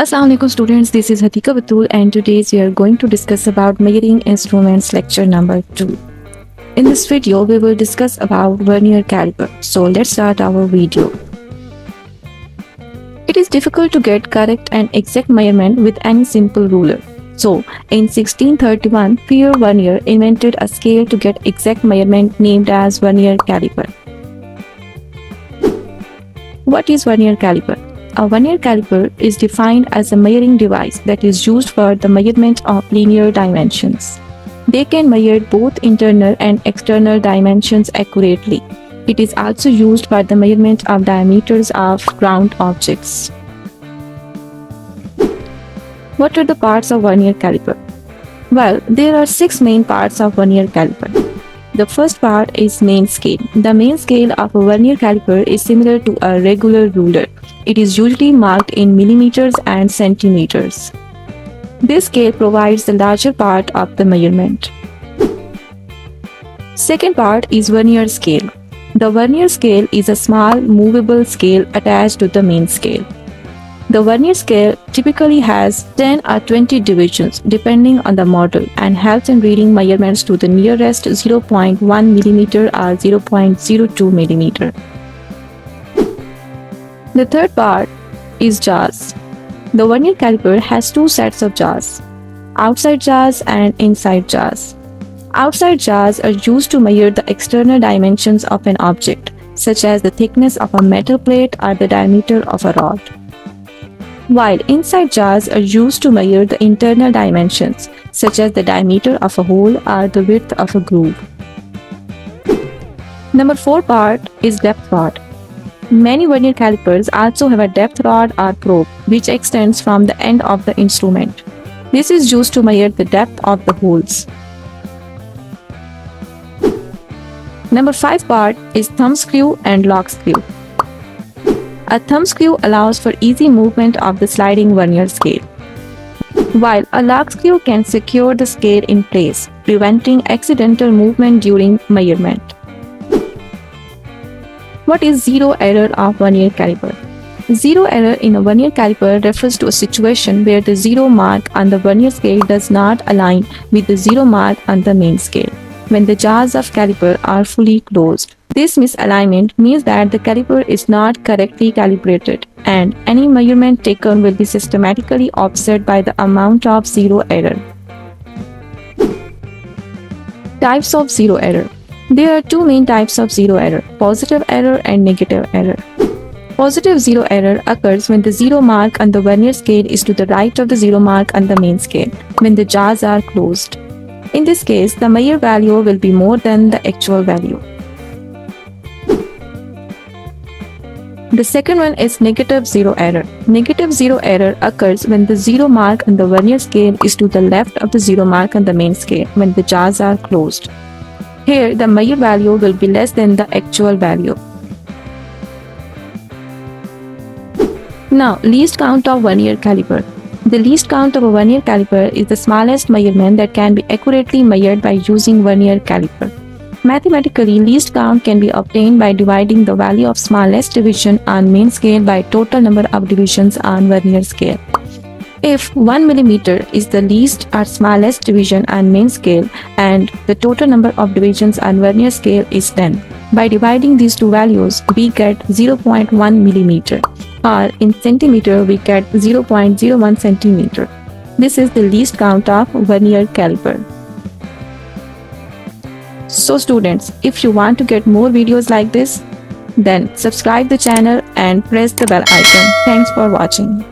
Assalamualaikum students, this is Hatika Batul and today we are going to discuss about measuring instruments lecture number 2. In this video, we will discuss about Vernier Caliper. So let's start our video. It is difficult to get correct and exact measurement with any simple ruler. So in 1631, Pierre Vernier invented a scale to get exact measurement named as Vernier Caliper. What is Vernier Caliper? A Vernier caliper is defined as a measuring device that is used for the measurement of linear dimensions. They can measure both internal and external dimensions accurately. It is also used for the measurement of diameters of round objects. What are the parts of Vernier caliper? Well, there are 6 main parts of Vernier caliper. The first part is main scale. The main scale of a Vernier caliper is similar to a regular ruler. It is usually marked in millimeters and centimeters. This scale provides the larger part of the measurement. Second part is vernier scale. The vernier scale is a small movable scale attached to the main scale. The vernier scale typically has 10 or 20 divisions depending on the model and helps in reading measurements to the nearest 0.1 mm or 0.02 mm. The third part is jaws. The vernier caliper has 2 sets of jaws, outside jaws and inside jaws. Outside jaws are used to measure the external dimensions of an object, such as the thickness of a metal plate or the diameter of a rod, while inside jaws are used to measure the internal dimensions, such as the diameter of a hole or the width of a groove. Number 4 part is depth rod. Many vernier calipers also have a depth rod or probe, which extends from the end of the instrument. This is used to measure the depth of the holes. Number 5 part is thumb screw and lock screw. A thumb screw allows for easy movement of the sliding vernier scale, while a lock screw can secure the scale in place, preventing accidental movement during measurement. What is zero error of vernier caliper? Zero error in a vernier caliper refers to a situation where the zero mark on the vernier scale does not align with the zero mark on the main scale when the jaws of caliper are fully closed. This misalignment means that the caliper is not correctly calibrated, and any measurement taken will be systematically offset by the amount of zero error. Types of zero error. There are 2 main types of zero error: positive error and negative error. Positive zero error occurs when the zero mark on the vernier scale is to the right of the zero mark on the main scale, when the jaws are closed. In this case, the measured value will be more than the actual value. The second one is negative zero error. Negative zero error occurs when the zero mark on the vernier scale is to the left of the zero mark on the main scale, when the jaws are closed. Here, the measured value will be less than the actual value. Now, least count of vernier caliper. The least count of a vernier caliper is the smallest measurement that can be accurately measured by using vernier caliper. Mathematically, least count can be obtained by dividing the value of smallest division on main scale by total number of divisions on vernier scale. If 1 mm is the least or smallest division on main scale and the total number of divisions on vernier scale is 10, by dividing these two values, we get 0.1 mm, or in centimeter we get 0.01 centimeter. This is the least count of vernier caliper. So students, if you want to get more videos like this, then subscribe the channel and press the bell icon. Thanks for watching.